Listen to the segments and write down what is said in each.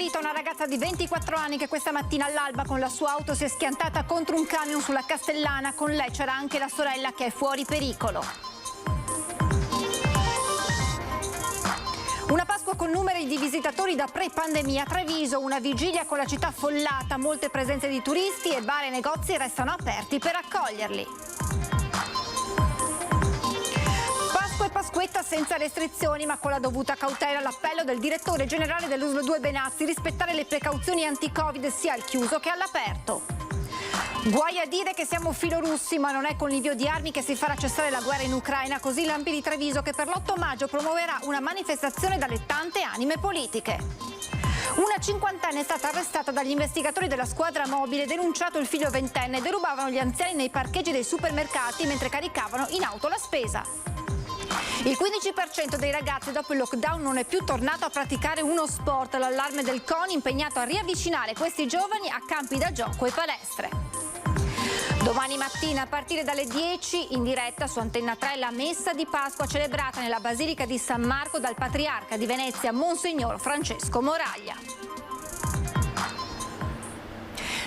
vita una ragazza di 24 anni che questa mattina all'alba con la sua auto si è schiantata contro un camion sulla Castellana. Con lei c'era anche la sorella che è fuori pericolo. Una Pasqua con numeri di visitatori da pre-pandemia a Treviso, una vigilia con la città affollata, molte presenze di turisti e bar e negozi restano aperti per accoglierli. Pasqua e Pasquetta senza restrizioni ma con la dovuta cautela. L'appello del direttore generale dell'USL 2 Benazzi: rispettare le precauzioni anti-Covid sia al chiuso che all'aperto. Guai a dire che siamo filorussi, ma non è con l'invio di armi che si farà cessare la guerra in Ucraina. Così l'Ampi di Treviso, che per l'8 maggio promuoverà una manifestazione dalle tante anime politiche. Una cinquantenne è stata arrestata dagli investigatori della squadra mobile, denunciato il figlio ventenne. Derubavano gli anziani nei parcheggi dei supermercati mentre caricavano in auto la spesa. Il 15% dei ragazzi dopo il lockdown non è più tornato a praticare uno sport. L'allarme del CONI impegnato a riavvicinare questi giovani a campi da gioco e palestre. Domani mattina a partire dalle 10 in diretta su Antenna 3 la messa di Pasqua celebrata nella Basilica di San Marco dal Patriarca di Venezia Monsignor Francesco Moraglia.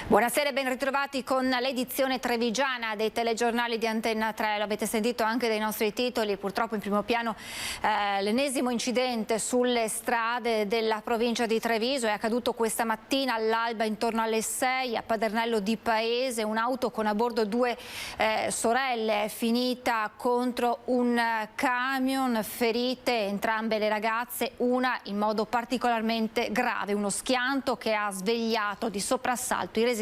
Buonasera e ben ritrovati con l'edizione trevigiana dei telegiornali di Antenna 3. Lo avete sentito anche dai nostri titoli, purtroppo in primo piano l'ennesimo incidente sulle strade della provincia di Treviso. È accaduto questa mattina all'alba intorno alle 6 a Padernello di Paese. Un'auto con a bordo due sorelle è finita contro un camion, ferite entrambe le ragazze, una in modo particolarmente grave, uno schianto che ha svegliato di soprassalto i residenti.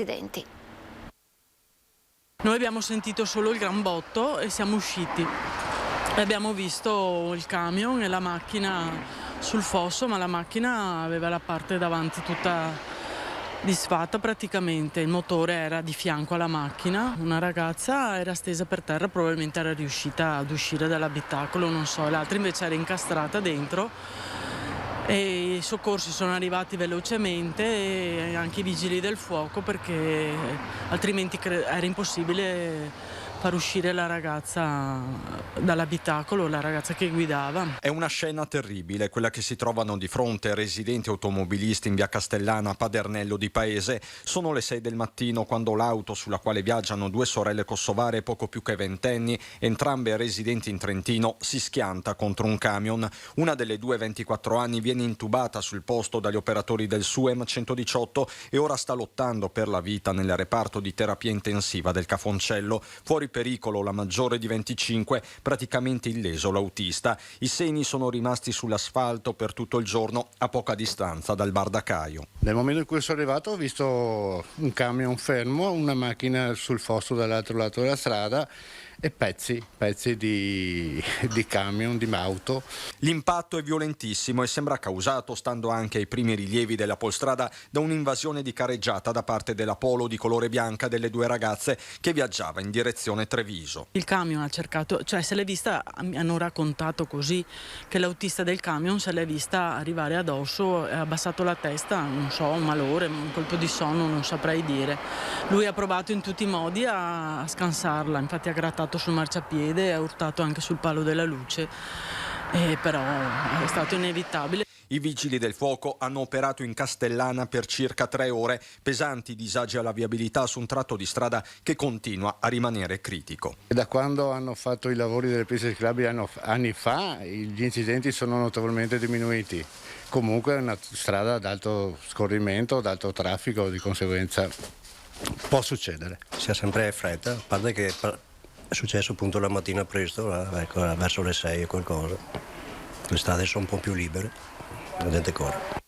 Noi abbiamo sentito solo il gran botto e siamo usciti. Abbiamo visto il camion e la macchina sul fosso, ma la macchina aveva la parte davanti tutta disfatta praticamente. Il motore era di fianco alla macchina. Una ragazza era stesa per terra, probabilmente era riuscita ad uscire dall'abitacolo, non so, l'altra invece era incastrata dentro. E i soccorsi sono arrivati velocemente e anche i vigili del fuoco, perché altrimenti era impossibile far uscire la ragazza dall'abitacolo, la ragazza che guidava. È una scena terribile, quella che si trovano di fronte residenti automobilisti in via Castellana a Padernello di Paese. Sono le 6 del mattino quando l'auto sulla quale viaggiano due sorelle kosovare poco più che ventenni, entrambe residenti in Trentino, si schianta contro un camion. Una delle due, 24 anni, viene intubata sul posto dagli operatori del SUEM 118 e ora sta lottando per la vita nel reparto di terapia intensiva del Cafoncello. Fuori pericolo la maggiore di 25, praticamente illeso l'autista. I segni sono rimasti sull'asfalto per tutto il giorno a poca distanza dal bar da Caio. Nel momento in cui sono arrivato ho visto un camion fermo, una macchina sul fosso dall'altro lato della strada e pezzi di camion, di auto. L'impatto è violentissimo e sembra causato, stando anche ai primi rilievi della polstrada, da un'invasione di carreggiata da parte della Polo di colore bianca delle due ragazze che viaggiava in direzione Treviso. Il camion ha cercato, cioè se l'è vista, mi hanno raccontato così, che l'autista del camion se l'è vista arrivare addosso e ha abbassato la testa, non so, un malore, un colpo di sonno, non saprei dire. Lui ha provato in tutti i modi a scansarla, infatti ha grattato sul marciapiede e ha urtato anche sul palo della luce, però è stato inevitabile. I vigili del fuoco hanno operato in Castellana per circa 3 ore, pesanti disagi alla viabilità su un tratto di strada che continua a rimanere critico. Da quando hanno fatto i lavori delle piste ciclabili anni fa, gli incidenti sono notevolmente diminuiti. Comunque è una strada ad alto scorrimento, ad alto traffico, di conseguenza può succedere. Si ha sempre fretta, a parte che è successo appunto la mattina presto, ecco, verso le 6 o qualcosa. Le strade sono un po' più libere, la gente corre.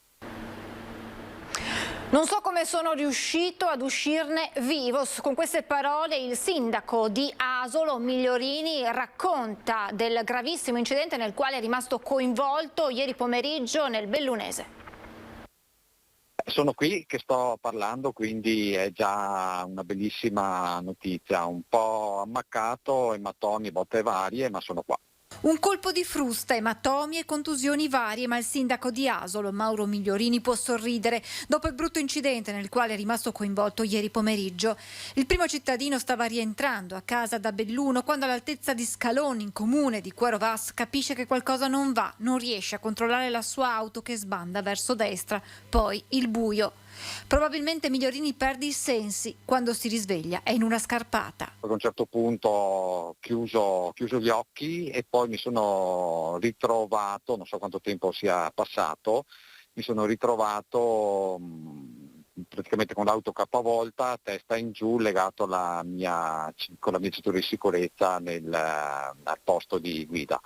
Non so come sono riuscito ad uscirne vivo. Con queste parole il sindaco di Asolo, Migliorini, racconta del gravissimo incidente nel quale è rimasto coinvolto ieri pomeriggio nel Bellunese. Sono qui che sto parlando, quindi è già una bellissima notizia, un po' ammaccato, ematomi, botte varie, ma sono qua. Un colpo di frusta, ematomi e contusioni varie, ma il sindaco di Asolo, Mauro Migliorini, può sorridere dopo il brutto incidente nel quale è rimasto coinvolto ieri pomeriggio. Il primo cittadino stava rientrando a casa da Belluno quando all'altezza di Scaloni, in comune di Quero Vas, capisce che qualcosa non va, non riesce a controllare la sua auto che sbanda verso destra, poi il buio. Probabilmente Migliorini perde i sensi, quando si risveglia è in una scarpata. A un certo punto ho chiuso gli occhi e poi mi sono ritrovato, non so quanto tempo sia passato, mi sono ritrovato praticamente con l'auto capovolta, testa in giù, legato con la mia cintura di sicurezza al posto di guida.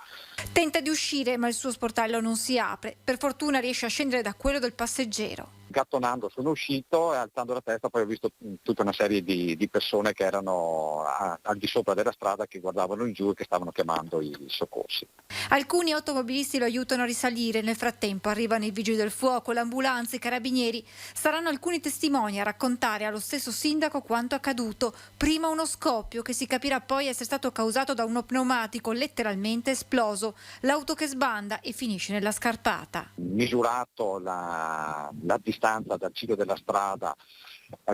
Tenta di uscire, ma il suo sportello non si apre. Per fortuna riesce a scendere da quello del passeggero. Gattonando sono uscito e alzando la testa poi ho visto tutta una serie di persone che erano al di sopra della strada, che guardavano in giù e che stavano chiamando i soccorsi. Alcuni automobilisti lo aiutano a risalire, nel frattempo arrivano i vigili del fuoco, l'ambulanza, i carabinieri. Saranno alcuni testimoni a raccontare allo stesso sindaco quanto accaduto. Prima uno scoppio che si capirà poi essere stato causato da uno pneumatico letteralmente esploso, l'auto che sbanda e finisce nella scarpata. Misurato la distanza dal ciglio della strada,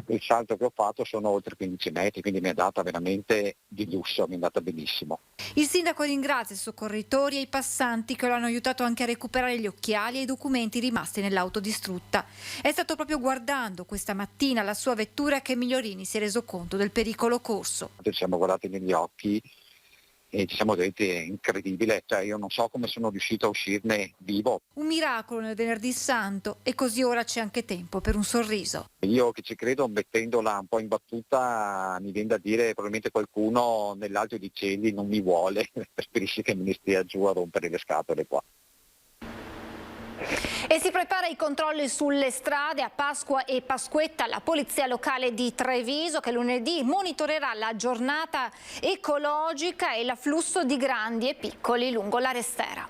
il salto che ho fatto sono oltre 15 metri, quindi mi è andata veramente di lusso, mi è andata benissimo. Il sindaco ringrazia i soccorritori e i passanti che lo hanno aiutato anche a recuperare gli occhiali e i documenti rimasti nell'auto distrutta. È stato proprio guardando questa mattina la sua vettura che Migliorini si è reso conto del pericolo corso. Ci siamo guardati negli occhi e ci siamo detti: è incredibile, cioè io non so come sono riuscito a uscirne vivo. Un miracolo nel venerdì santo, e così ora c'è anche tempo per un sorriso. Io che ci credo, mettendola un po' in battuta, mi viene da dire probabilmente qualcuno nell'alto dei cieli non mi vuole, preferisce che me ne stia giù a rompere le scatole qua. E si prepara i controlli sulle strade a Pasqua e Pasquetta. La polizia locale di Treviso, che lunedì monitorerà la giornata ecologica e l'afflusso di grandi e piccoli lungo la Restera.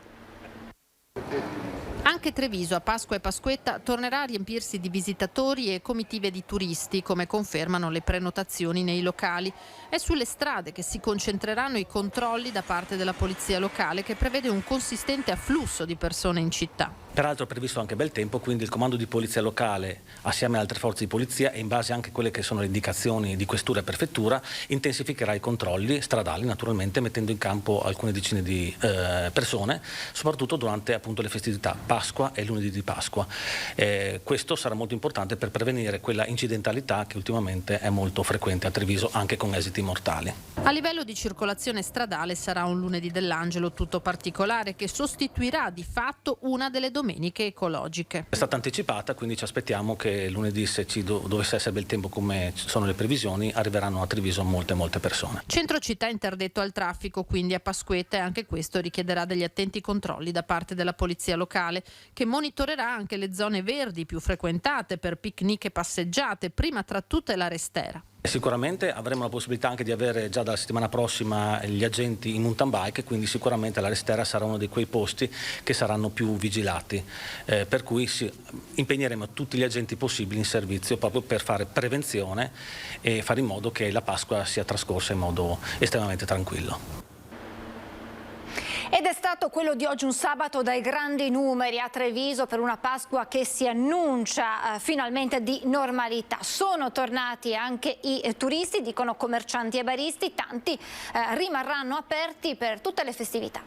Anche Treviso a Pasqua e Pasquetta tornerà a riempirsi di visitatori e comitive di turisti, come confermano le prenotazioni nei locali. È sulle strade che si concentreranno i controlli da parte della polizia locale, che prevede un consistente afflusso di persone in città. Peraltro è previsto anche bel tempo, quindi il comando di polizia locale, assieme ad altre forze di polizia e in base anche a quelle che sono le indicazioni di questura e prefettura, intensificherà i controlli stradali, naturalmente mettendo in campo alcune decine di persone, soprattutto durante appunto le festività Pasqua e lunedì di Pasqua. Questo sarà molto importante per prevenire quella incidentalità che ultimamente è molto frequente a Treviso, anche con esiti mortali. A livello di circolazione stradale sarà un lunedì dell'Angelo tutto particolare, che sostituirà di fatto una delle domeniche ecologiche. È stata anticipata, quindi ci aspettiamo che lunedì, se ci dovesse essere bel tempo come sono le previsioni, arriveranno a Treviso molte persone. Centro città interdetto al traffico quindi a Pasquetta, e anche questo richiederà degli attenti controlli da parte della polizia locale, che monitorerà anche le zone verdi più frequentate per picnic e passeggiate, prima tra tutte la Restera. Sicuramente avremo la possibilità anche di avere già dalla settimana prossima gli agenti in mountain bike, quindi sicuramente la Restera sarà uno di quei posti che saranno più vigilati, per cui impegneremo tutti gli agenti possibili in servizio proprio per fare prevenzione e fare in modo che la Pasqua sia trascorsa in modo estremamente tranquillo. Ed è stato quello di oggi un sabato dai grandi numeri a Treviso per una Pasqua che si annuncia finalmente di normalità. Sono tornati anche i turisti, dicono commercianti e baristi, tanti rimarranno aperti per tutte le festività.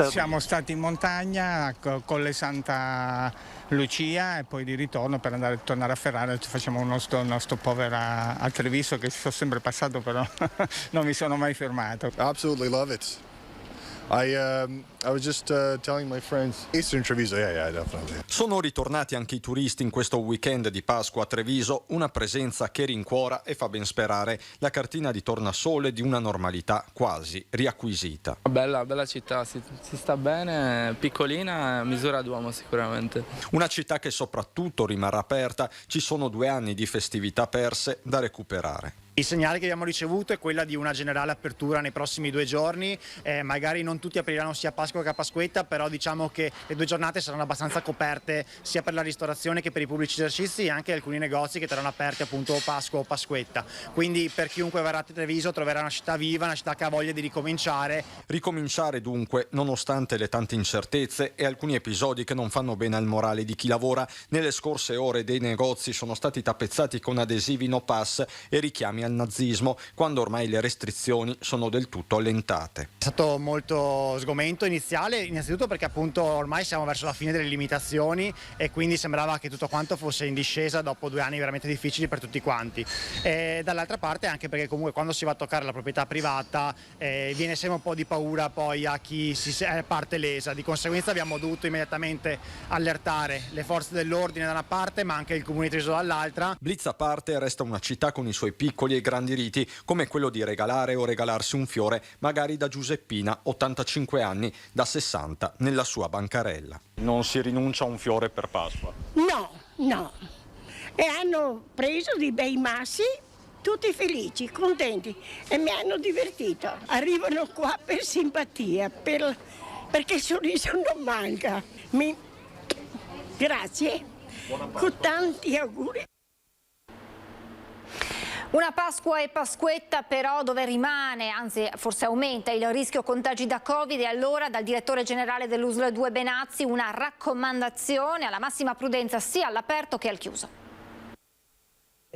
Siamo stati in montagna con le Santa Lucia e poi di ritorno per tornare a Ferrara. Facciamo uno stopover a Treviso, che ci sono sempre passato, però non mi sono mai fermato. Absolutely love it. I was just telling my friends, Eastern Treviso, yeah, definitely. Sono ritornati anche i turisti in questo weekend di Pasqua a Treviso, una presenza che rincuora e fa ben sperare la cartina di tornasole di una normalità quasi riacquisita. Bella città, si sta bene, piccolina, misura d'uomo sicuramente. Una città che soprattutto rimarrà aperta, ci sono 2 anni di festività perse da recuperare. Il segnale che abbiamo ricevuto è quella di una generale apertura nei prossimi 2 giorni, magari non tutti apriranno sia Pasqua che a Pasquetta, però diciamo che le 2 giornate saranno abbastanza coperte sia per la ristorazione che per i pubblici esercizi e anche alcuni negozi che terranno aperti appunto Pasqua o Pasquetta. Quindi per chiunque verrà a Treviso troverà una città viva, una città che ha voglia di ricominciare. Ricominciare dunque, nonostante le tante incertezze e alcuni episodi che non fanno bene al morale di chi lavora. Nelle scorse ore dei negozi sono stati tappezzati con adesivi no pass e richiami al nazismo, quando ormai le restrizioni sono del tutto allentate. È stato molto sgomento iniziale, innanzitutto perché appunto ormai siamo verso la fine delle limitazioni e quindi sembrava che tutto quanto fosse in discesa dopo 2 anni veramente difficili per tutti quanti. E dall'altra parte anche perché comunque quando si va a toccare la proprietà privata viene sempre un po' di paura poi a chi è parte lesa, di conseguenza abbiamo dovuto immediatamente allertare le forze dell'ordine da una parte ma anche il comune di Treviso dall'altra. Blitz a parte, resta una città con i suoi piccoli e grandi riti, come quello di regalare o regalarsi un fiore, magari da Giuseppina, 85 anni, da 60, nella sua bancarella. Non si rinuncia a un fiore per Pasqua? No. E hanno preso dei bei massi, tutti felici, contenti e mi hanno divertito. Arrivano qua per simpatia, perché il sorriso non manca. Grazie, con tanti auguri. Una Pasqua e Pasquetta però dove rimane, anzi forse aumenta il rischio contagi da Covid e allora dal direttore generale dell'USL 2 Benazzi una raccomandazione alla massima prudenza sia all'aperto che al chiuso.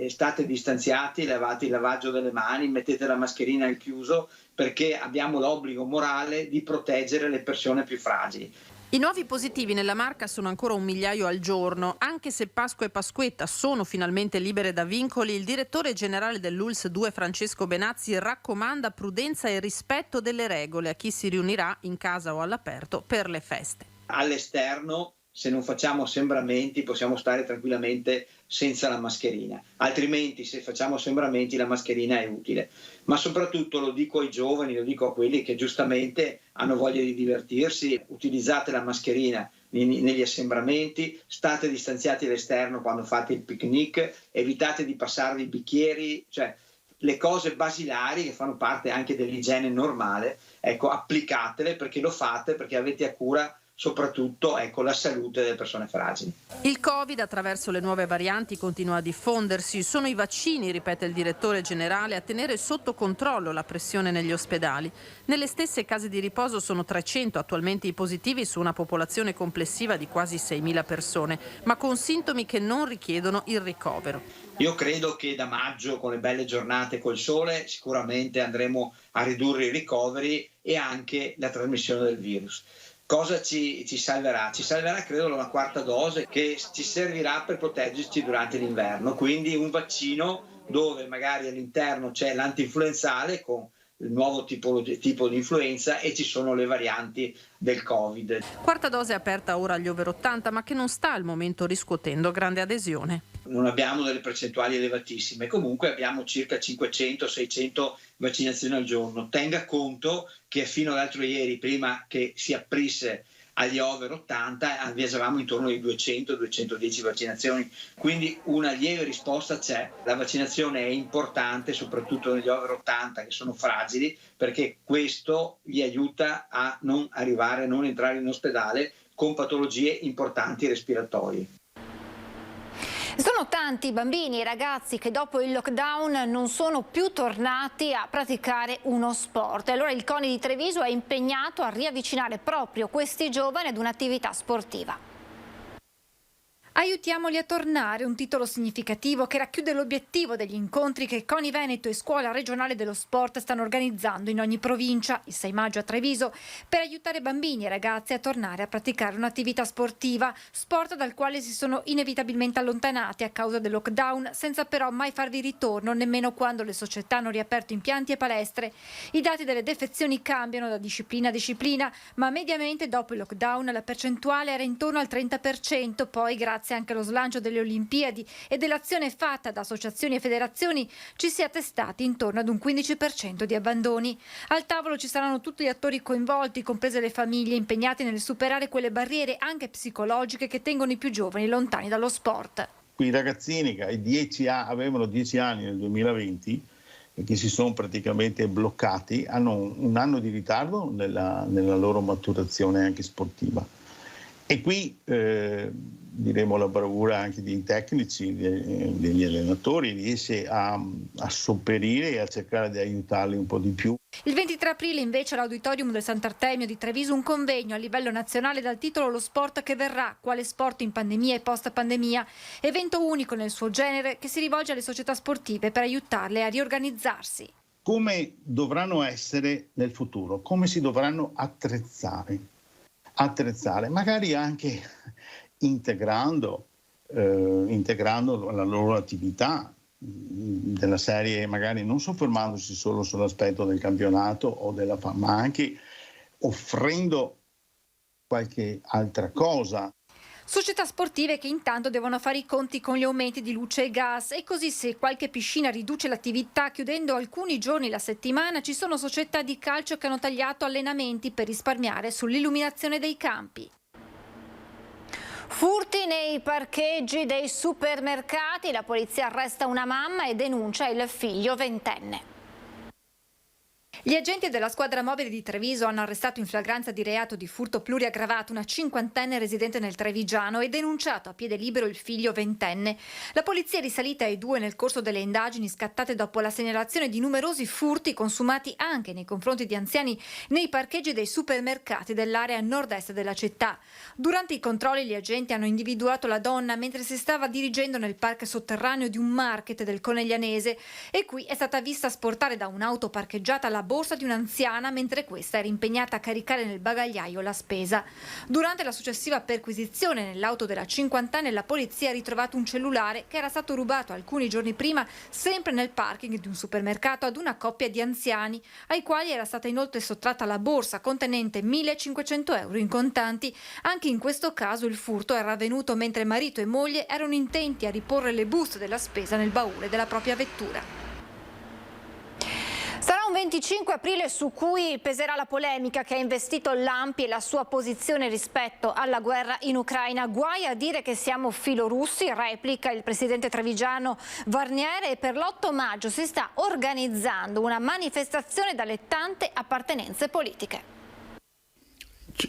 State distanziati, lavate il lavaggio delle mani, mettete la mascherina al chiuso perché abbiamo l'obbligo morale di proteggere le persone più fragili. I nuovi positivi nella Marca sono ancora 1 migliaio al giorno. Anche se Pasqua e Pasquetta sono finalmente libere da vincoli, il direttore generale dell'ULSS 2 Francesco Benazzi raccomanda prudenza e rispetto delle regole a chi si riunirà in casa o all'aperto per le feste. All'esterno, se non facciamo assembramenti, possiamo stare tranquillamente senza la mascherina, altrimenti se facciamo assembramenti la mascherina è utile. Ma soprattutto lo dico ai giovani, lo dico a quelli che giustamente hanno voglia di divertirsi, utilizzate la mascherina negli assembramenti, state distanziati all'esterno quando fate il picnic, evitate di passarvi i bicchieri, cioè le cose basilari che fanno parte anche dell'igiene normale, ecco, applicatele perché lo fate, perché avete a cura soprattutto la salute delle persone fragili. Il Covid attraverso le nuove varianti continua a diffondersi. Sono i vaccini, ripete il direttore generale, a tenere sotto controllo la pressione negli ospedali. Nelle stesse case di riposo sono 300 attualmente i positivi su una popolazione complessiva di quasi 6.000 persone, ma con sintomi che non richiedono il ricovero. Io credo che da maggio, con le belle giornate col sole, sicuramente andremo a ridurre i ricoveri e anche la trasmissione del virus. Cosa ci salverà? Ci salverà credo la 4ª dose che ci servirà per proteggerci durante l'inverno, quindi un vaccino dove magari all'interno c'è l'antinfluenzale con il nuovo tipo di influenza e ci sono le varianti del Covid. 4ª dose aperta ora agli over 80 ma che non sta al momento riscuotendo grande adesione. Non abbiamo delle percentuali elevatissime, comunque abbiamo circa 500-600 vaccinazioni al giorno. Tenga conto che fino all'altro ieri, prima che si aprisse agli over 80, viaggiavamo intorno ai 200-210 vaccinazioni, quindi una lieve risposta c'è. La vaccinazione è importante, soprattutto negli over 80 che sono fragili, perché questo gli aiuta a non entrare in ospedale con patologie importanti respiratorie. Sono tanti bambini e ragazzi che dopo il lockdown non sono più tornati a praticare uno sport. E allora il CONI di Treviso è impegnato a riavvicinare proprio questi giovani ad un'attività sportiva. Aiutiamoli a tornare, un titolo significativo che racchiude l'obiettivo degli incontri che CONI Veneto e Scuola Regionale dello Sport stanno organizzando in ogni provincia, il 6 maggio a Treviso, per aiutare bambini e ragazzi a tornare a praticare un'attività sportiva, sport dal quale si sono inevitabilmente allontanati a causa del lockdown, senza però mai farvi ritorno, nemmeno quando le società hanno riaperto impianti e palestre. I dati delle defezioni cambiano da disciplina a disciplina, ma mediamente dopo il lockdown la percentuale era intorno al 30%, poi grazie anche allo slancio delle Olimpiadi e dell'azione fatta da associazioni e federazioni ci si è attestati intorno ad un 15% di abbandoni. Al tavolo ci saranno tutti gli attori coinvolti, comprese le famiglie, impegnate nel superare quelle barriere anche psicologiche che tengono i più giovani lontani dallo sport. I ragazzini che avevano 10 anni nel 2020 che si sono praticamente bloccati, hanno un anno di ritardo nella loro maturazione anche sportiva. E qui diremo la bravura anche dei tecnici, degli allenatori, riesce a sopperire e a cercare di aiutarli un po' di più. Il 23 aprile invece all'Auditorium del Sant'Artemio di Treviso un convegno a livello nazionale dal titolo Lo sport che verrà, quale sport in pandemia e post pandemia, evento unico nel suo genere che si rivolge alle società sportive per aiutarle a riorganizzarsi. Come dovranno essere nel futuro, come si dovranno attrezzare, magari anche integrando la loro attività della serie, magari non soffermandosi solo sull'aspetto del campionato o ma anche offrendo qualche altra cosa. Società sportive che intanto devono fare i conti con gli aumenti di luce e gas, e così se qualche piscina riduce l'attività chiudendo alcuni giorni la settimana, ci sono società di calcio che hanno tagliato allenamenti per risparmiare sull'illuminazione dei campi. Furti nei parcheggi dei supermercati, la polizia arresta una mamma e denuncia il figlio 20enne. Gli agenti della squadra mobile di Treviso hanno arrestato in flagranza di reato di furto pluriaggravato una 50enne residente nel Trevigiano e denunciato a piede libero il figlio 20enne. La polizia è risalita ai due nel corso delle indagini scattate dopo la segnalazione di numerosi furti consumati anche nei confronti di anziani nei parcheggi dei supermercati dell'area nord-est della città. Durante i controlli gli agenti hanno individuato la donna mentre si stava dirigendo nel parco sotterraneo di un market del Coneglianese e qui è stata vista sportare da un'auto parcheggiata la borsa di un'anziana mentre questa era impegnata a caricare nel bagagliaio la spesa. Durante la successiva perquisizione nell'auto della cinquantenne la polizia ha ritrovato un cellulare che era stato rubato alcuni giorni prima sempre nel parking di un supermercato ad una coppia di anziani ai quali era stata inoltre sottratta la borsa contenente 1.500 euro in contanti. Anche in questo caso il furto era avvenuto mentre marito e moglie erano intenti a riporre le buste della spesa nel baule della propria vettura. Sarà un 25 aprile su cui peserà la polemica che ha investito l'ANPI e la sua posizione rispetto alla guerra in Ucraina. Guai a dire che siamo filorussi, replica il presidente trevigiano Varnier, e per l'8 maggio si sta organizzando una manifestazione dalle tante appartenenze politiche.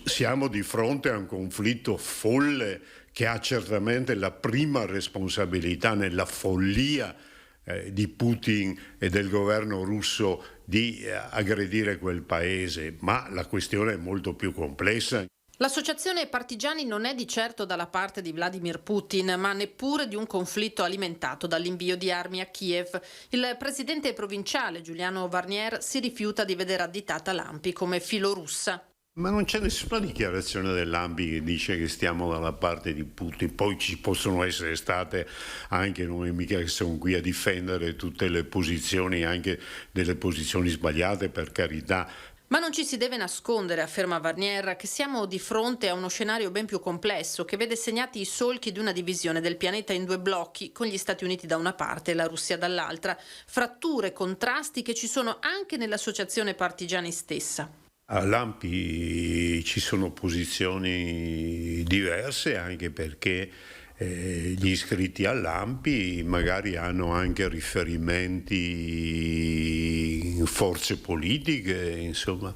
Siamo di fronte a un conflitto folle che ha certamente la prima responsabilità nella follia di Putin e del governo russo di aggredire quel paese, ma la questione è molto più complessa. L'associazione Partigiani non è di certo dalla parte di Vladimir Putin, ma neppure di un conflitto alimentato dall'invio di armi a Kiev. Il presidente provinciale Giuliano Varnier si rifiuta di vedere additata l'ANPI come filorussa. Ma non c'è nessuna dichiarazione dell'ANPI che dice che stiamo dalla parte di Putin. Poi ci possono essere state anche, noi mica che siamo qui a difendere tutte le posizioni, anche delle posizioni sbagliate, per carità. Ma non ci si deve nascondere, afferma Varnier, che siamo di fronte a uno scenario ben più complesso che vede segnati i solchi di una divisione del pianeta in due blocchi, con gli Stati Uniti da una parte e la Russia dall'altra. Fratture e contrasti che ci sono anche nell'associazione Partigiani stessa. All'ANPI ci sono posizioni diverse, anche perché gli iscritti all'ANPI magari hanno anche riferimenti in forze politiche, insomma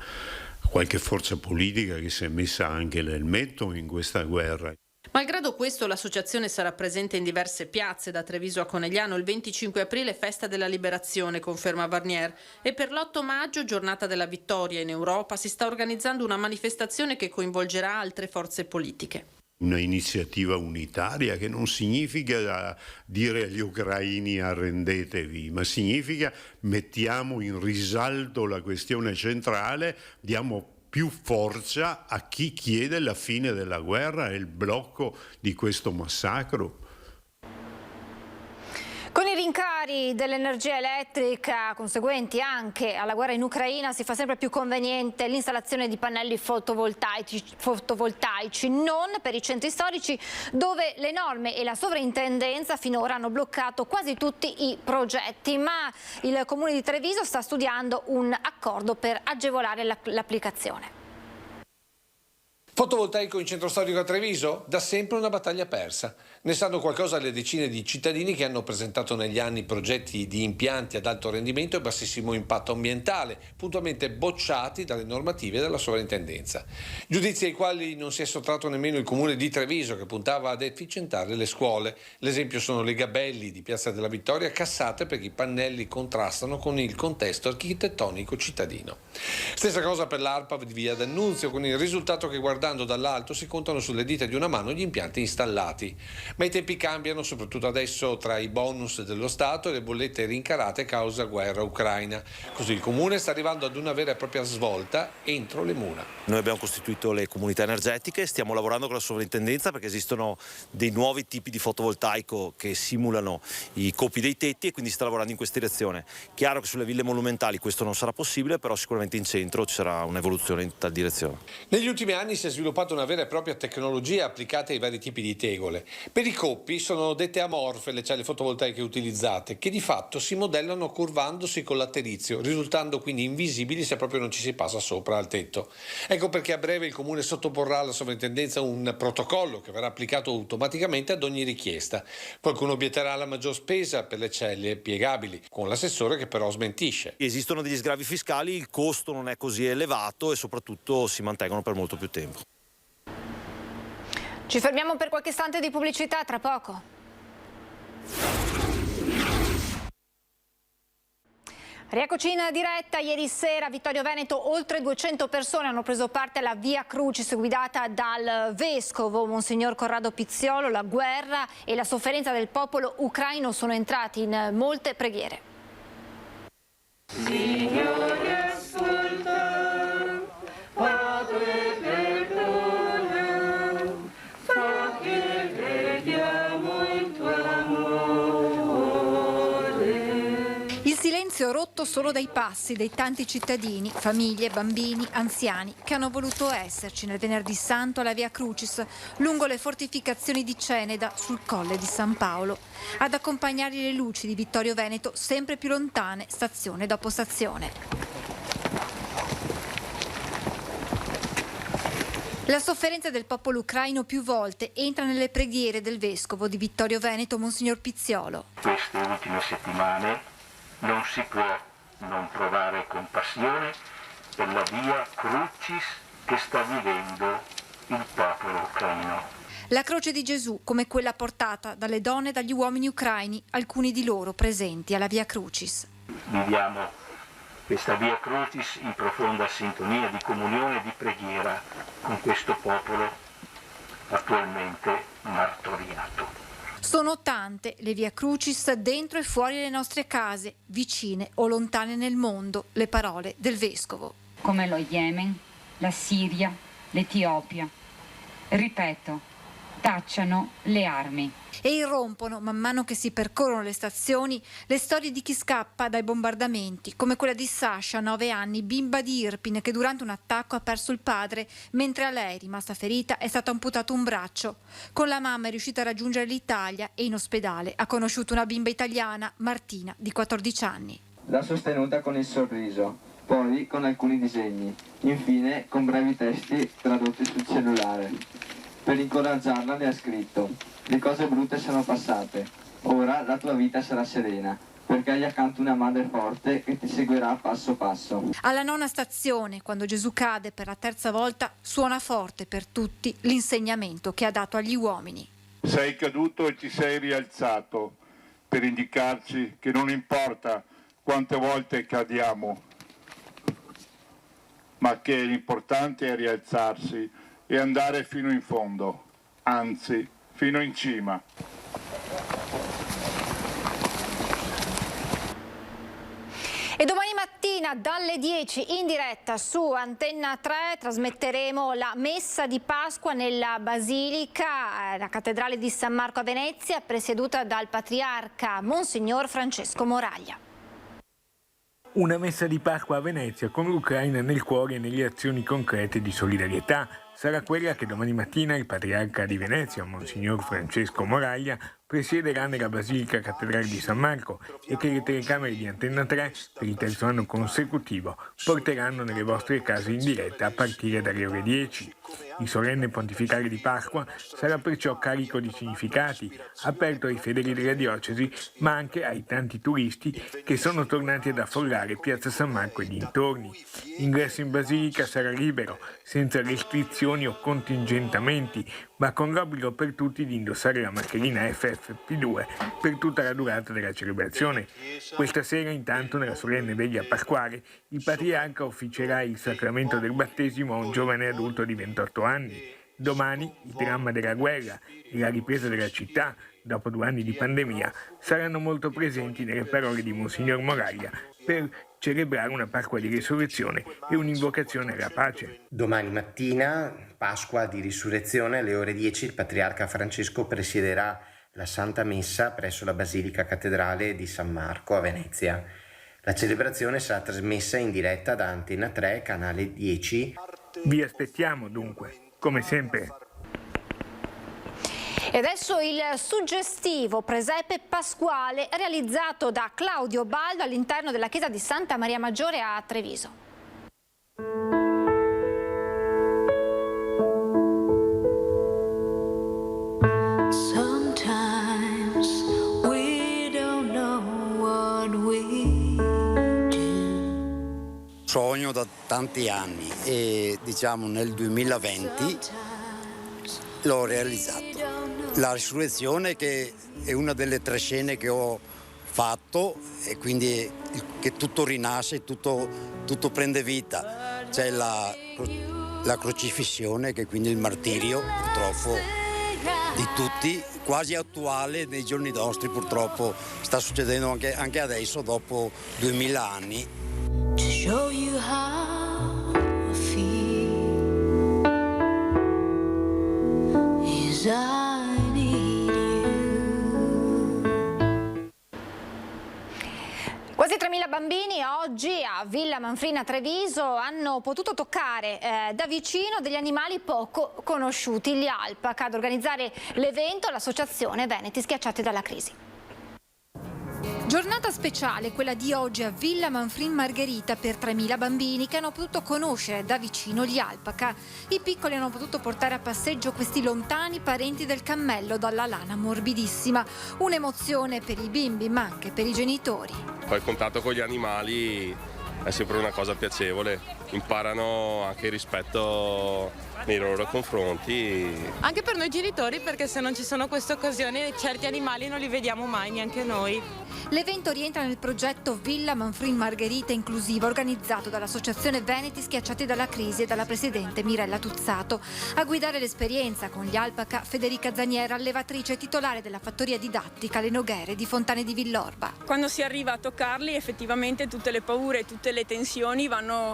qualche forza politica che si è messa anche l'elmetto in questa guerra. Malgrado questo, l'associazione sarà presente in diverse piazze, da Treviso a Conegliano. Il 25 aprile festa della liberazione, conferma Varnier, e per l'8 maggio, giornata della vittoria in Europa, si sta organizzando una manifestazione che coinvolgerà altre forze politiche. Una iniziativa unitaria che non significa dire agli ucraini arrendetevi, ma significa mettiamo in risalto la questione centrale, diamo più forza a chi chiede la fine della guerra e il blocco di questo massacro. Con i rincari dell'energia elettrica conseguenti anche alla guerra in Ucraina si fa sempre più conveniente l'installazione di pannelli fotovoltaici, non per i centri storici dove le norme e la sovrintendenza finora hanno bloccato quasi tutti i progetti, ma il Comune di Treviso sta studiando un accordo per agevolare l'applicazione. Fotovoltaico in centro storico a Treviso? Da sempre una battaglia persa. Ne sanno qualcosa le decine di cittadini che hanno presentato negli anni progetti di impianti ad alto rendimento e bassissimo impatto ambientale, puntualmente bocciati dalle normative della sovrintendenza. Giudizi ai quali non si è sottratto nemmeno il comune di Treviso, che puntava ad efficientare le scuole. L'esempio sono le gabelli di Piazza della Vittoria cassate perché i pannelli contrastano con il contesto architettonico cittadino. Stessa cosa per l'ARPAV di Via D'Annunzio, con il risultato che guardando dall'alto si contano sulle dita di una mano gli impianti installati. Ma i tempi cambiano, soprattutto adesso tra i bonus dello Stato e le bollette rincarate causa guerra ucraina. Così il comune sta arrivando ad una vera e propria svolta entro le mura. Noi abbiamo costituito le comunità energetiche, stiamo lavorando con la sovrintendenza perché esistono dei nuovi tipi di fotovoltaico che simulano i copi dei tetti e quindi si sta lavorando in questa direzione. Chiaro che sulle ville monumentali questo non sarà possibile, però sicuramente in centro ci sarà un'evoluzione in tal direzione. Negli ultimi anni si è sviluppata una vera e propria tecnologia applicata ai vari tipi di tegole. Per i coppi sono dette amorfe le celle fotovoltaiche utilizzate, che di fatto si modellano curvandosi con l'atterizio, risultando quindi invisibili se proprio non ci si passa sopra al tetto. Ecco perché a breve il comune sottoporrà alla sovrintendenza un protocollo che verrà applicato automaticamente ad ogni richiesta. Qualcuno obietterà la maggior spesa per le celle piegabili, con l'assessore che però smentisce. Esistono degli sgravi fiscali, il costo non è così elevato e soprattutto si mantengono per molto più tempo. Ci fermiamo per qualche istante di pubblicità, tra poco. Rieccoci in diretta. Ieri sera a Vittorio Veneto oltre 200 persone hanno preso parte alla Via Crucis guidata dal vescovo Monsignor Corrado Pizziolo. La guerra e la sofferenza del popolo ucraino sono entrati in molte preghiere. Signore, ascolta, Padre, perdona, fa che vediamo il tuo amore. Il silenzio rotto solo dai passi dei tanti cittadini, famiglie, bambini, anziani che hanno voluto esserci nel venerdì santo alla Via Crucis lungo le fortificazioni di Ceneda sul Colle di San Paolo, ad accompagnarli le luci di Vittorio Veneto sempre più lontane stazione dopo stazione. La sofferenza del popolo ucraino più volte entra nelle preghiere del vescovo di Vittorio Veneto, Monsignor Pizziolo. Queste ultime settimane non si può non provare compassione per la Via Crucis che sta vivendo il popolo ucraino. La croce di Gesù, come quella portata dalle donne e dagli uomini ucraini, alcuni di loro presenti alla Via Crucis. Viviamo questa Via Crucis in profonda sintonia di comunione e di preghiera con questo popolo attualmente martoriato. Sono tante le Via Crucis dentro e fuori le nostre case, vicine o lontane nel mondo, le parole del vescovo. Come lo Yemen, la Siria, l'Etiopia. Ripeto, tacciano le armi. E irrompono, man mano che si percorrono le stazioni, le storie di chi scappa dai bombardamenti, come quella di Sasha, 9 anni, bimba di Irpin, che durante un attacco ha perso il padre, mentre a lei, rimasta ferita, è stato amputato un braccio. Con la mamma è riuscita a raggiungere l'Italia e in ospedale ha conosciuto una bimba italiana, Martina, di 14 anni. L'ha sostenuta con il sorriso, poi con alcuni disegni, infine con brevi testi tradotti sul cellulare. Per incoraggiarla le ha scritto: le cose brutte sono passate, ora la tua vita sarà serena, perché hai accanto una madre forte che ti seguirà passo passo. Alla 9ª stazione, quando Gesù cade per la 3ª volta, suona forte per tutti l'insegnamento che ha dato agli uomini. Sei caduto e ti sei rialzato, per indicarci che non importa quante volte cadiamo, ma che l'importante è rialzarsi e andare fino in fondo, anzi fino in cima. E domani mattina dalle 10 in diretta su Antenna 3 trasmetteremo la messa di Pasqua nella Basilica, la cattedrale di San Marco a Venezia, presieduta dal patriarca Monsignor Francesco Moraglia. Una messa di Pasqua a Venezia con l'Ucraina nel cuore e nelle azioni concrete di solidarietà. Sarà quella che domani mattina il patriarca di Venezia, Monsignor Francesco Moraglia, presiederà nella Basilica Cattedrale di San Marco e che le telecamere di Antenna 3 per il terzo anno consecutivo porteranno nelle vostre case in diretta a partire dalle ore 10. Il solenne pontificale di Pasqua sarà perciò carico di significati, aperto ai fedeli della diocesi, ma anche ai tanti turisti che sono tornati ad affollare Piazza San Marco e dintorni. L'ingresso in Basilica sarà libero, senza restrizioni o contingentamenti, ma con l'obbligo per tutti di indossare la mascherina FFP2 per tutta la durata della celebrazione. Questa sera, intanto, nella solenne veglia pasquale, il patriarca officerà il sacramento del battesimo a un giovane adulto di 28 anni. Domani il dramma della guerra e la ripresa della città, dopo 2 anni di pandemia, saranno molto presenti nelle parole di Monsignor Moraglia per celebrare una Pasqua di Risurrezione e un'invocazione alla pace. Domani mattina, Pasqua di Risurrezione, alle ore 10, il Patriarca Francesco presiederà la Santa Messa presso la Basilica Cattedrale di San Marco a Venezia. La celebrazione sarà trasmessa in diretta da Antenna 3, canale 10. Vi aspettiamo dunque, come sempre. E adesso il suggestivo presepe pasquale realizzato da Claudio Baldo all'interno della chiesa di Santa Maria Maggiore a Treviso. Sogno da tanti anni e diciamo nel 2020 l'ho realizzato. La risurrezione, che è una delle 3 scene che ho fatto, e quindi che tutto rinasce, tutto prende vita. C'è la crocifissione, che quindi il martirio purtroppo di tutti, quasi attuale nei giorni nostri, purtroppo sta succedendo anche adesso dopo 2000 anni. To show you how I feel is I need you. Quasi 3.000 bambini oggi a Villa Manfrina Treviso hanno potuto toccare da vicino degli animali poco conosciuti, gli alpaca. Ad organizzare l'evento l'associazione Veneti Schiacciati dalla Crisi. Giornata speciale, quella di oggi a Villa Manfrin Margherita per 3.000 bambini che hanno potuto conoscere da vicino gli alpaca. I piccoli hanno potuto portare a passeggio questi lontani parenti del cammello dalla lana morbidissima. Un'emozione per i bimbi ma anche per i genitori. Poi il contatto con gli animali è sempre una cosa piacevole, imparano anche il rispetto nei loro confronti. Anche per noi genitori, perché se non ci sono queste occasioni certi animali non li vediamo mai, neanche noi. L'evento rientra nel progetto Villa Manfrin Margherita Inclusiva, organizzato dall'Associazione Veneti Schiacciati dalla Crisi e dalla presidente Mirella Tuzzato. A guidare l'esperienza con gli alpaca Federica Zaniera, allevatrice titolare della fattoria didattica Le Noghere di Fontane di Villorba. Quando si arriva a toccarli, effettivamente tutte le paure e tutte le tensioni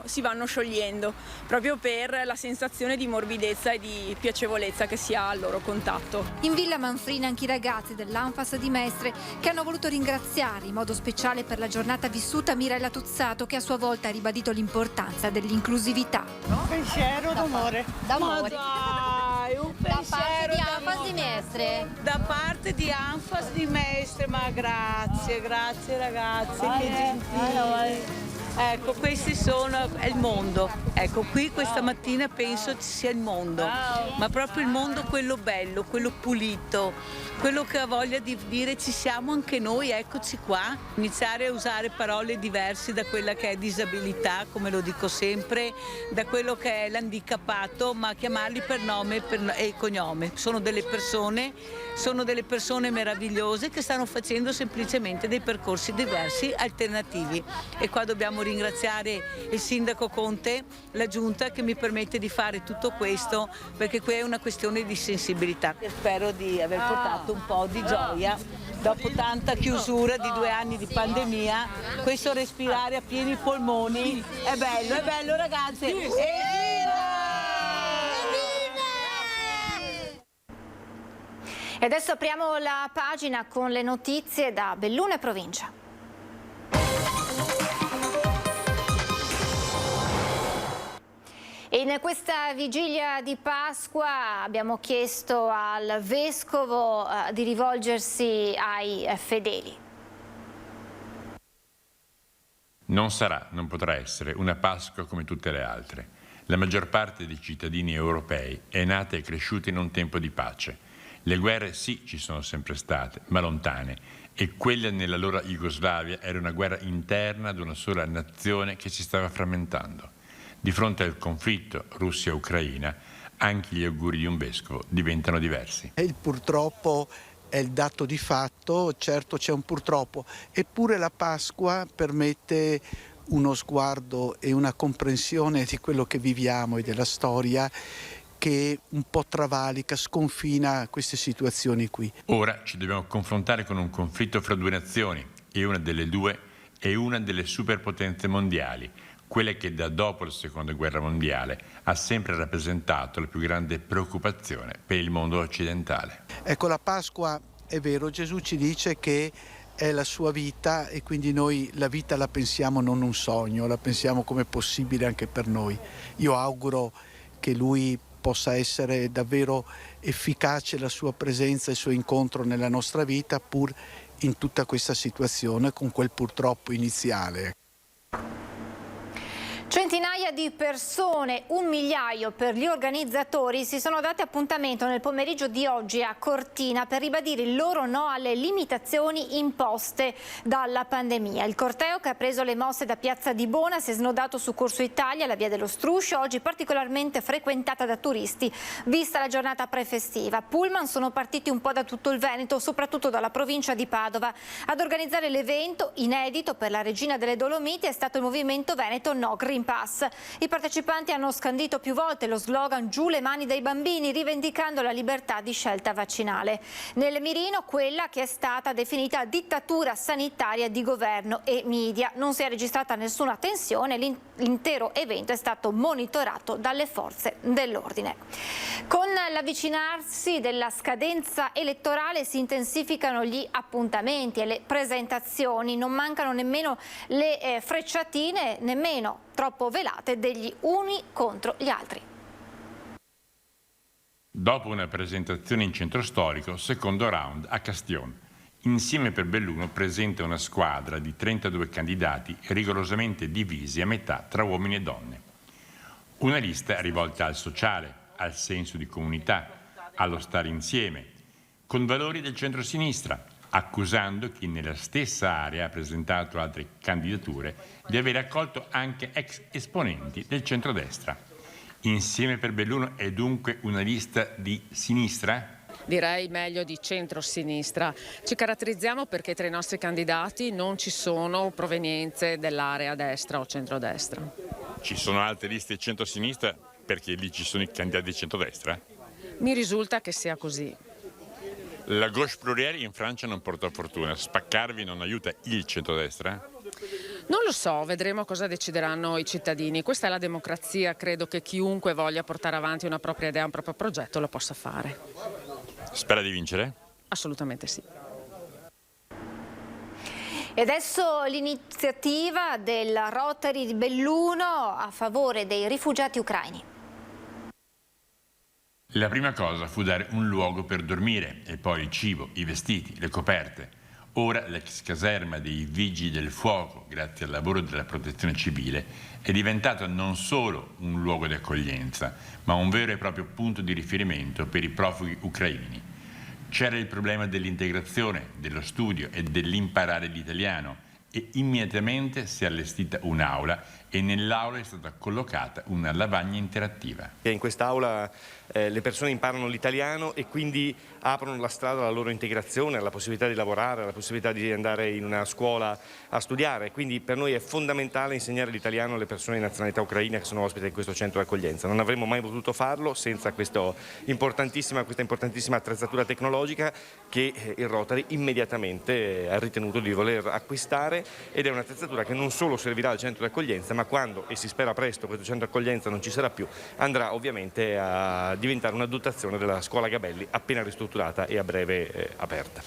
si vanno sciogliendo, proprio per la sensazione di morbidezza e di piacevolezza che si ha al loro contatto. In Villa Manfrina anche i ragazzi dell'Anfas di Mestre, che hanno voluto ringraziare in modo speciale per la giornata vissuta Mirella Tuzzato, che a sua volta ha ribadito l'importanza dell'inclusività. Un pensiero d'amore. D'amore. Un pensiero di Anfas di Mestre. Da parte di Anfas di Mestre, ma grazie ragazzi, che gentili. Ecco, questi è il mondo. Ecco, qui questa mattina penso ci sia il mondo, ma proprio il mondo quello bello, quello pulito, quello che ha voglia di dire ci siamo anche noi, eccoci qua. Iniziare a usare parole diverse da quella che è disabilità, come lo dico sempre, da quello che è l'handicappato, ma chiamarli per nome e cognome. Sono delle persone meravigliose che stanno facendo semplicemente dei percorsi diversi, alternativi. E qua dobbiamo ringraziare il sindaco Conte, la giunta che mi permette di fare tutto questo, perché qui è una questione di sensibilità. Spero di aver portato un po' di gioia dopo tanta chiusura di 2 anni di pandemia. Questo respirare a pieni polmoni è bello ragazzi. E adesso apriamo la pagina con le notizie da Belluno e provincia. E In questa vigilia di Pasqua abbiamo chiesto al Vescovo di rivolgersi ai fedeli. Non sarà, non potrà essere una Pasqua come tutte le altre. La maggior parte dei cittadini europei è nata e cresciuta in un tempo di pace. Le guerre sì ci sono sempre state, ma lontane, e quella nella loro Jugoslavia era una guerra interna ad una sola nazione che si stava frammentando. Di fronte al conflitto Russia-Ucraina, anche gli auguri di un vescovo diventano diversi. Il purtroppo è il dato di fatto, certo c'è un purtroppo, eppure la Pasqua permette uno sguardo e una comprensione di quello che viviamo e della storia che un po' travalica, sconfina queste situazioni qui. Ora ci dobbiamo confrontare con un conflitto fra due nazioni e una delle due è una delle superpotenze mondiali, quella che da dopo la Seconda Guerra Mondiale ha sempre rappresentato la più grande preoccupazione per il mondo occidentale. Ecco, la Pasqua, è vero, Gesù ci dice che è la sua vita e quindi noi la vita la pensiamo non un sogno, la pensiamo come possibile anche per noi. Io auguro che Lui possa essere davvero efficace la sua presenza e il suo incontro nella nostra vita, pur in tutta questa situazione, con quel purtroppo iniziale. Centinaia di persone, 1 migliaio per gli organizzatori, si sono dati appuntamento nel pomeriggio di oggi a Cortina per ribadire il loro no alle limitazioni imposte dalla pandemia. Il corteo, che ha preso le mosse da Piazza di Bona, si è snodato su Corso Italia, la via dello Struscio, oggi particolarmente frequentata da turisti, vista la giornata prefestiva. Pullman sono partiti un po' da tutto il Veneto, soprattutto dalla provincia di Padova. Ad organizzare l'evento, inedito per la Regina delle Dolomiti, è stato il movimento veneto No Green Pass. I partecipanti hanno scandito più volte lo slogan "Giù le mani dai bambini", rivendicando la libertà di scelta vaccinale. Nel mirino quella che è stata definita dittatura sanitaria di governo e media. Non si è registrata nessuna tensione, l'intero evento è stato monitorato dalle forze dell'ordine. Con l'avvicinarsi della scadenza elettorale si intensificano gli appuntamenti e le presentazioni, non mancano nemmeno le frecciatine, nemmeno troppo velate, degli uni contro gli altri. Dopo una presentazione in centro storico, secondo round a Castion. Insieme per Belluno presenta una squadra di 32 candidati rigorosamente divisi a metà tra uomini e donne. Una lista rivolta al sociale, al senso di comunità, allo stare insieme, con valori del centro-sinistra, accusando chi nella stessa area ha presentato altre candidature di aver accolto anche ex esponenti del centrodestra. Insieme per Belluno è dunque una lista di sinistra? Direi meglio di centro-sinistra. Ci caratterizziamo perché tra i nostri candidati non ci sono provenienze dell'area destra o centrodestra. Ci sono altre liste di centro-sinistra perché lì ci sono i candidati di centrodestra? Mi risulta che sia così. La gauche plurielle in Francia non porta fortuna. Spaccarvi non aiuta il centrodestra? Non lo so, vedremo cosa decideranno i cittadini. Questa è la democrazia, credo che chiunque voglia portare avanti una propria idea, un proprio progetto lo possa fare. Spera di vincere? Assolutamente sì. E adesso l'iniziativa del Rotary di Belluno a favore dei rifugiati ucraini. La prima cosa fu dare un luogo per dormire e poi il cibo, i vestiti, le coperte. Ora l'ex caserma dei Vigili del Fuoco, grazie al lavoro della Protezione Civile, è diventata non solo un luogo di accoglienza, ma un vero e proprio punto di riferimento per i profughi ucraini. C'era il problema dell'integrazione, dello studio e dell'imparare l'italiano e immediatamente si è allestita un'aula e nell'aula è stata collocata una lavagna interattiva. In quest'aula le persone imparano l'italiano e quindi aprono la strada alla loro integrazione, alla possibilità di lavorare, alla possibilità di andare in una scuola a studiare. Quindi per noi è fondamentale insegnare l'italiano alle persone di nazionalità ucraina che sono ospiti in questo centro di accoglienza. Non avremmo mai potuto farlo senza questa importantissima attrezzatura tecnologica che il Rotary immediatamente ha ritenuto di voler acquistare, ed è un'attrezzatura che non solo servirà al centro di accoglienza, ma quando, e si spera presto, questo centro di accoglienza non ci sarà più, andrà ovviamente a diventare una dotazione della scuola Gabelli appena ristrutturata e a breve aperta.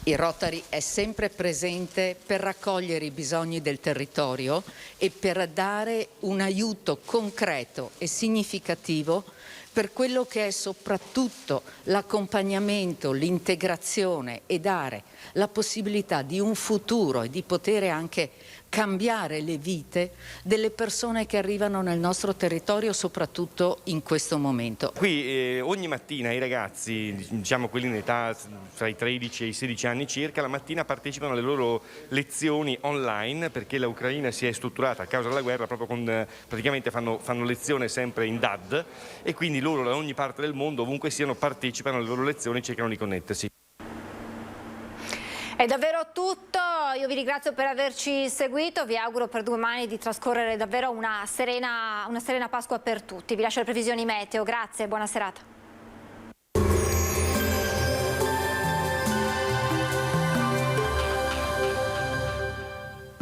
Il Rotary è sempre presente per raccogliere i bisogni del territorio e per dare un aiuto concreto e significativo per quello che è soprattutto l'accompagnamento, l'integrazione e dare la possibilità di un futuro e di poter anche cambiare le vite delle persone che arrivano nel nostro territorio, soprattutto in questo momento. Qui ogni mattina i ragazzi, diciamo quelli in età tra i 13 e i 16 anni circa, la mattina partecipano alle loro lezioni online, perché l'Ucraina si è strutturata a causa della guerra proprio con, praticamente fanno lezione sempre in DAD, e quindi loro da ogni parte del mondo, ovunque siano, partecipano alle loro lezioni e cercano di connettersi. È davvero tutto, io vi ringrazio per averci seguito, vi auguro per domani di trascorrere davvero una serena Pasqua per tutti. Vi lascio le previsioni meteo, grazie e buona serata.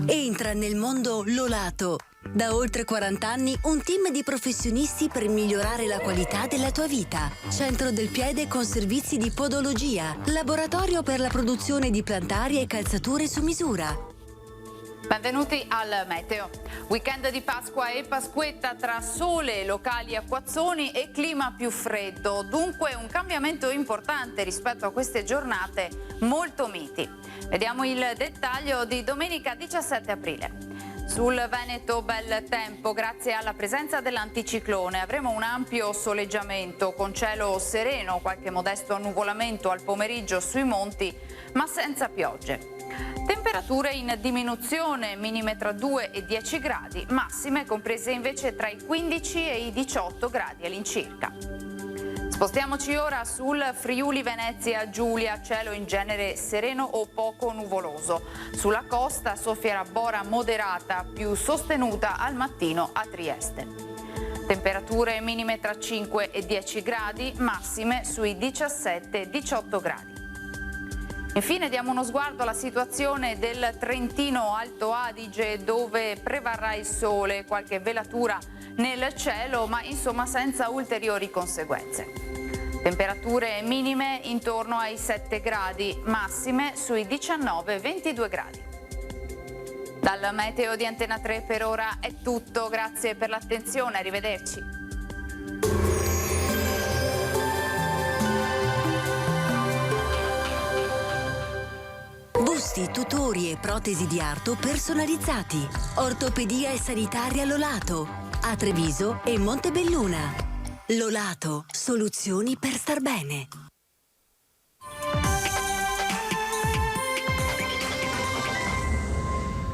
Entra nel mondo Lolato. Da oltre 40 anni un team di professionisti per migliorare la qualità della tua vita. Centro del piede con servizi di podologia. Laboratorio per la produzione di plantari e calzature su misura. Benvenuti al meteo. Weekend di Pasqua e Pasquetta tra sole, locali acquazzoni e clima più freddo. Dunque un cambiamento importante rispetto a queste giornate molto miti. Vediamo il dettaglio di domenica 17 aprile. Sul Veneto bel tempo grazie alla presenza dell'anticiclone. Avremo un ampio soleggiamento con cielo sereno, qualche modesto annuvolamento al pomeriggio sui monti, ma senza piogge. Temperature in diminuzione, minime tra 2 e 10 gradi, massime comprese invece tra i 15 e i 18 gradi all'incirca. Spostiamoci ora sul Friuli Venezia Giulia, cielo in genere sereno o poco nuvoloso. Sulla costa soffierà bora moderata, più sostenuta al mattino a Trieste. Temperature minime tra 5 e 10 gradi, massime sui 17-18 gradi. Infine diamo uno sguardo alla situazione del Trentino Alto Adige, dove prevarrà il sole, qualche velatura nel cielo, ma insomma senza ulteriori conseguenze. Temperature minime intorno ai 7 gradi, massime sui 19-22 gradi. Dal meteo di Antena 3 per ora è tutto, grazie per l'attenzione, arrivederci. Busti, tutori e protesi di arto personalizzati. Ortopedia e sanitaria Lolato. A Treviso e Montebelluna. Lolato, soluzioni per star bene.